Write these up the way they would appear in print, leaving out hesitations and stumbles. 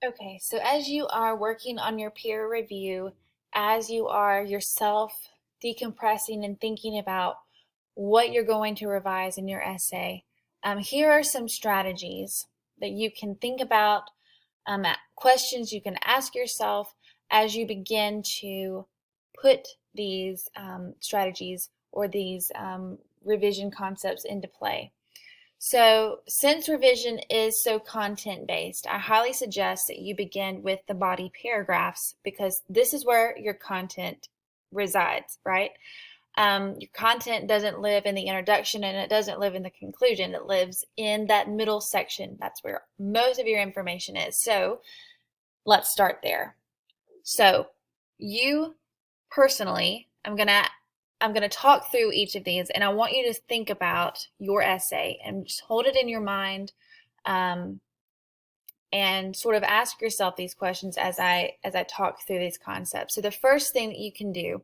Okay, so as you are working on your peer review, as you are yourself decompressing and thinking about what you're going to revise in your essay, here are some strategies that you can think about, questions you can ask yourself as you begin to put these strategies or these revision concepts into play. So, since revision is so content-based, I highly suggest that you begin with the body paragraphs because this is where your content resides, right? Your content doesn't live in the introduction and it doesn't live in the conclusion. It lives in that middle section. That's where most of your information is. So, let's start there. So, you personally, I'm gonna talk through each of these, and I want you to think about your essay and just hold it in your mind, um, and sort of ask yourself these questions as I talk through these concepts. So the first thing that you can do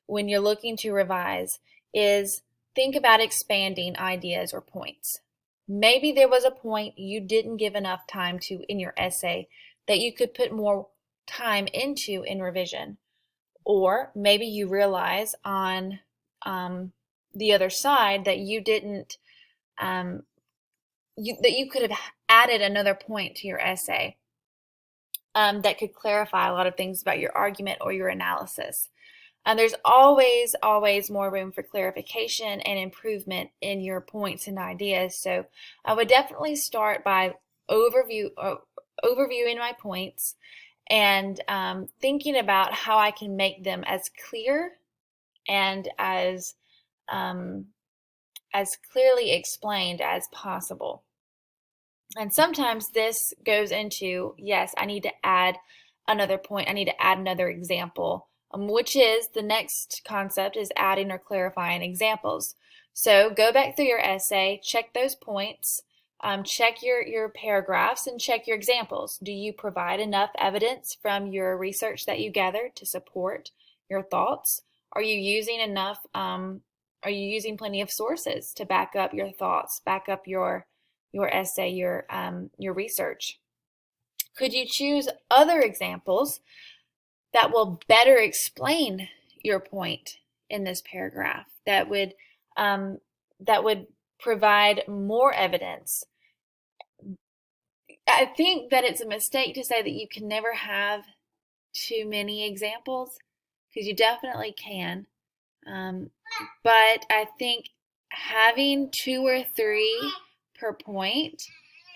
when you're looking to revise is think about expanding ideas or points. Maybe there was a point you didn't give enough time to in your essay that you could put more time into in revision. Or maybe you realize on the other side that you didn't, that you could have added another point to your essay that could clarify a lot of things about your argument or your analysis. There's always more room for clarification and improvement in your points and ideas. So I would definitely start by overviewing my points and thinking about how I can make them as clear and as clearly explained as possible. And sometimes this goes into, yes, I need to add another point. I need to add another example, which is the next concept is adding or clarifying examples. So go back through your essay, check those points, check your paragraphs, and check your examples. Do you provide enough evidence from your research that you gathered to support your thoughts? Are you using enough? Are you using plenty of sources to back up your thoughts, back up your essay, your research? Could you choose other examples that will better explain your point in this paragraph? That would provide more evidence. I think that it's a mistake to say that you can never have too many examples because you definitely can. But I think having 2 or 3 per point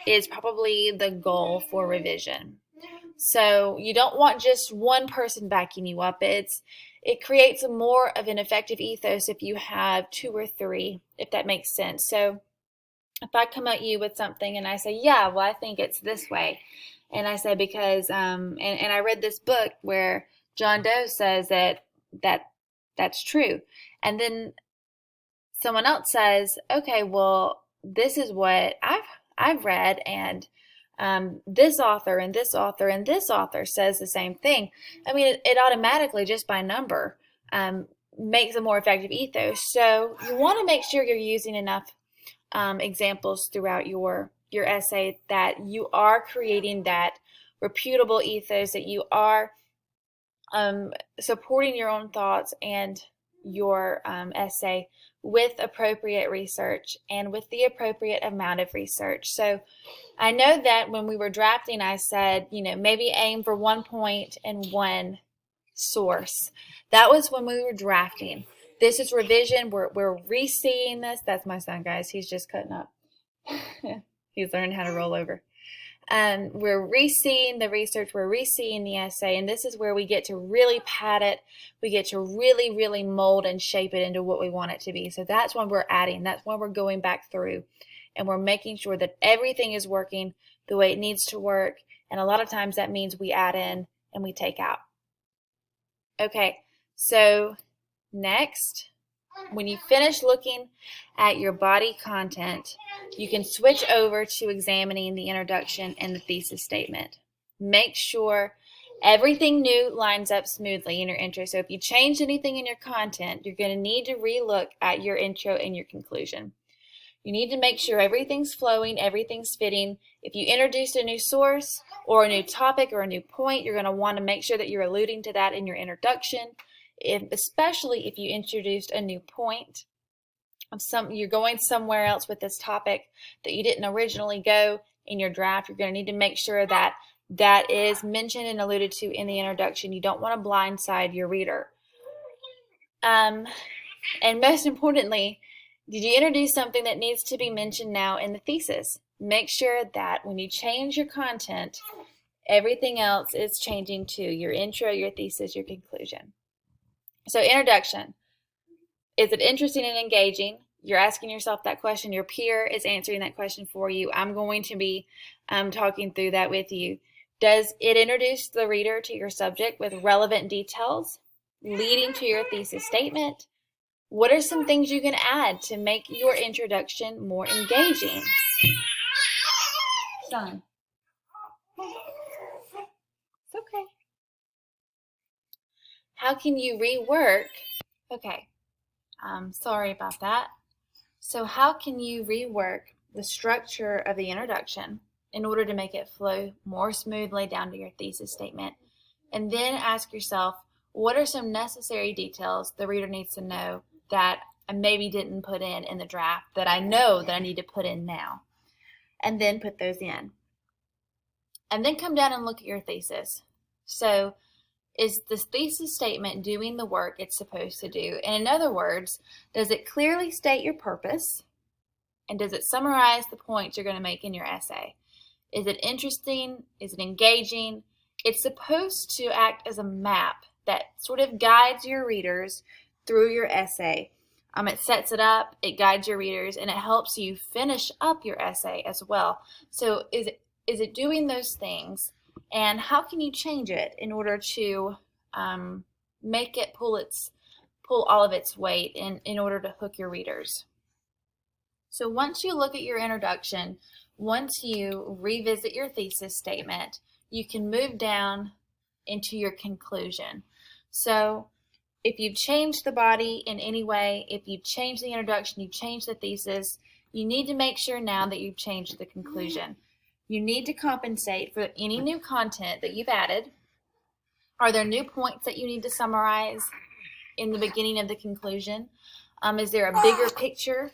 is probably the goal for revision. So you don't want just one person backing you up. It creates a more of an effective ethos if you have 2 or 3, if that makes sense. So if I come at you with something and I say, yeah, well, I think it's this way. And I say, because, and I read this book where John Doe says that's true. And then someone else says, okay, well, this is what I've read, and this author and this author and this author says the same thing. I mean, it automatically, just by number, makes a more effective ethos. So you want to make sure you're using enough examples throughout your essay that you are creating that reputable ethos, that you are supporting your own thoughts and your essay with appropriate research and with the appropriate amount of research. So I know that when we were drafting, I said, maybe aim for 1 point and 1 source. That was when we were drafting. This is revision. We're re-seeing this. That's my son, guys. He's just cutting up. He's learning how to roll over. We're re-seeing the research, we're re-seeing the essay, and this is where we get to really pad it. We get to really, really mold and shape it into what we want it to be. So that's when we're adding. That's when we're going back through, and we're making sure that everything is working the way it needs to work. And a lot of times that means we add in and we take out. Okay, so next, when you finish looking at your body content, you can switch over to examining the introduction and the thesis statement. Make sure everything new lines up smoothly in your intro. So if you change anything in your content, you're going to need to relook at your intro and your conclusion. You need to make sure everything's flowing, everything's fitting. If you introduce a new source or a new topic or a new point, you're going to want to make sure that you're alluding to that in your introduction, especially if you introduced a new point. You're going somewhere else with this topic that you didn't originally go in your draft. You're going to need to make sure that that is mentioned and alluded to in the introduction. You don't want to blindside your reader. And most importantly, did you introduce something that needs to be mentioned now in the thesis? Make sure that when you change your content, everything else is changing too. Your intro, your thesis, your conclusion. So introduction. Is it interesting and engaging? You're asking yourself that question. Your peer is answering that question for you. I'm going to be talking through that with you. Does it introduce the reader to your subject with relevant details, leading to your thesis statement? What are some things you can add to make your introduction more engaging? Son. It's okay. How can you rework? Okay. Sorry about that. So how can you rework the structure of the introduction in order to make it flow more smoothly down to your thesis statement? And then ask yourself, what are some necessary details the reader needs to know that I maybe didn't put in the draft that I know that I need to put in now? And then put those in. And then come down and look at your thesis. So is this thesis statement doing the work it's supposed to do? And in other words, does it clearly state your purpose? And does it summarize the points you're going to make in your essay? Is it interesting? Is it engaging? It's supposed to act as a map that sort of guides your readers through your essay. It sets it up, it guides your readers, and it helps you finish up your essay as well. So is it doing those things? And how can you change it in order to make it pull all of its weight in order to hook your readers? So once you look at your introduction, once you revisit your thesis statement, you can move down into your conclusion. So if you've changed the body in any way, if you've changed the introduction, you've changed the thesis, you need to make sure now that you've changed the conclusion. You need to compensate for any new content that you've added. Are there new points that you need to summarize in the beginning of the conclusion? Is there a bigger picture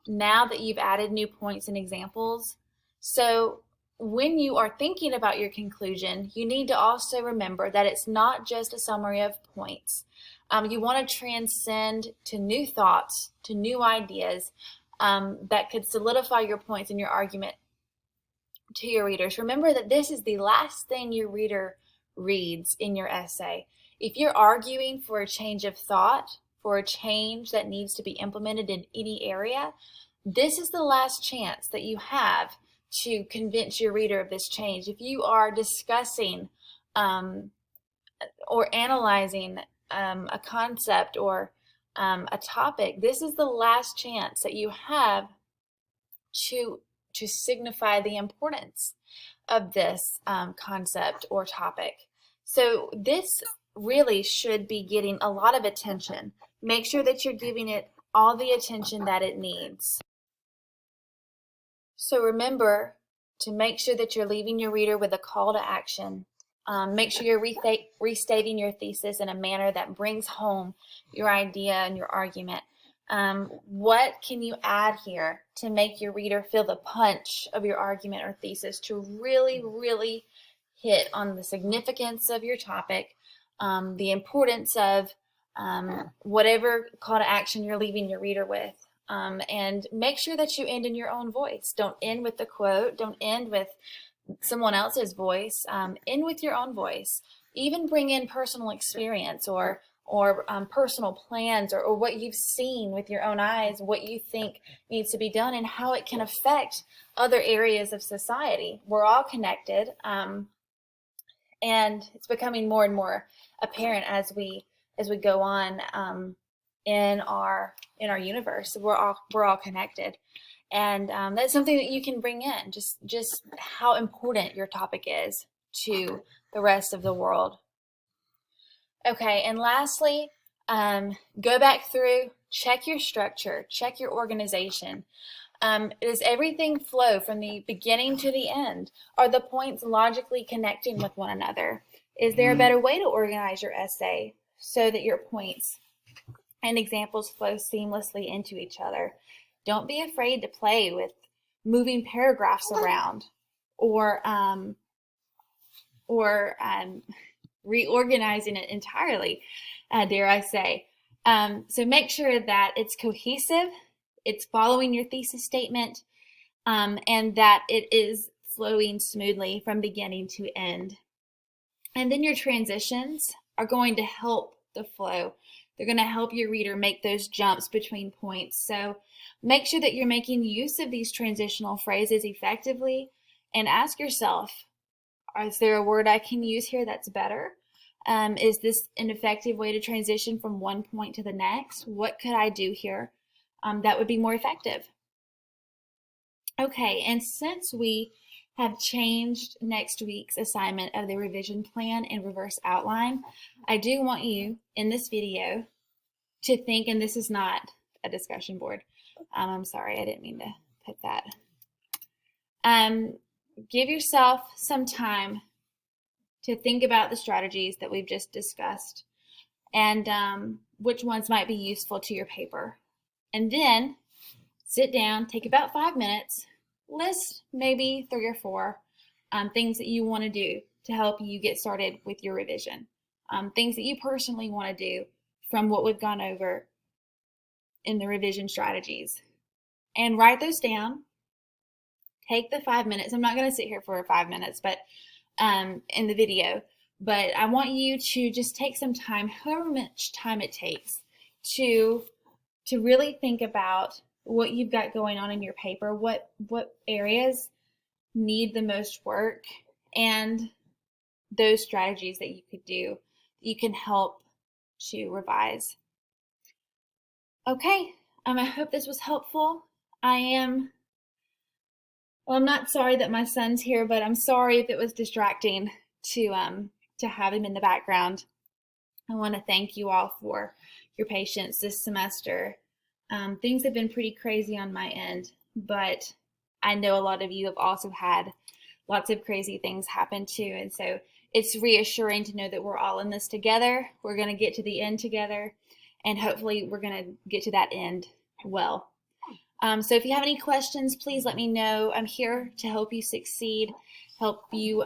now that you've added new points and examples? So when you are thinking about your conclusion, you need to also remember that it's not just a summary of points. You want to transcend to new thoughts, to new ideas that could solidify your points in your argument to your readers. Remember that this is the last thing your reader reads in your essay. If you're arguing for a change of thought, for a change that needs to be implemented in any area, this is the last chance that you have to convince your reader of this change. If you are discussing or analyzing a concept or a topic, this is the last chance that you have to signify the importance of this concept or topic. So this really should be getting a lot of attention. Make sure that you're giving it all the attention that it needs. So remember to make sure that you're leaving your reader with a call to action. Make sure you're restating your thesis in a manner that brings home your idea and your argument. What can you add here to make your reader feel the punch of your argument or thesis, to really, really hit on the significance of your topic, the importance of whatever call to action you're leaving your reader with. And make sure that you end in your own voice. Don't end with the quote. Don't end with someone else's voice. End with your own voice. Even bring in personal experience or personal plans or what you've seen with your own eyes, what you think needs to be done, and how it can affect other areas of society. We're all connected, and it's becoming more and more apparent as we go on in our universe. We're all connected, and that's something that you can bring in. Just how important your topic is to the rest of the world. Okay, and lastly, go back through, check your structure, check your organization. Does everything flow from the beginning to the end? Are the points logically connecting with one another? Is there a better way to organize your essay so that your points and examples flow seamlessly into each other? Don't be afraid to play with moving paragraphs around or reorganizing it entirely, dare I say. So make sure that it's cohesive, it's following your thesis statement, and that it is flowing smoothly from beginning to end. And then your transitions are going to help the flow. They're going to help your reader make those jumps between points. So make sure that you're making use of these transitional phrases effectively, and ask yourself, is there a word I can use here that's better? Is this an effective way to transition from one point to the next? What could I do here that would be more effective? Okay, and since we have changed next week's assignment of the revision plan and reverse outline, I do want you in this video to think, and this is not a discussion board. I'm sorry, I didn't mean to put that. Give yourself some time to think about the strategies that we've just discussed and which ones might be useful to your paper. And then sit down, take about 5 minutes, list maybe 3 or 4 things that you want to do to help you get started with your revision. Things that you personally want to do from what we've gone over in the revision strategies. And write those down. Take the 5 minutes. I'm not going to sit here for 5 minutes, but in the video, but I want you to just take some time, however much time it takes, to really think about what you've got going on in your paper, what areas need the most work, and those strategies that you could do that you can help to revise. Okay, I hope this was helpful. I'm not sorry that my son's here, but I'm sorry if it was distracting to have him in the background. I want to thank you all for your patience this semester. Things have been pretty crazy on my end, but I know a lot of you have also had lots of crazy things happen too, and so it's reassuring to know that we're all in this together. We're going to get to the end together, and hopefully we're going to get to that end well. So if you have any questions, please let me know. I'm here to help you succeed, help you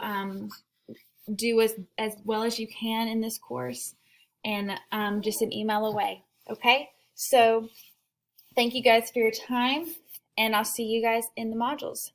do as well as you can in this course, and just an email away. Okay? So thank you guys for your time, and I'll see you guys in the modules.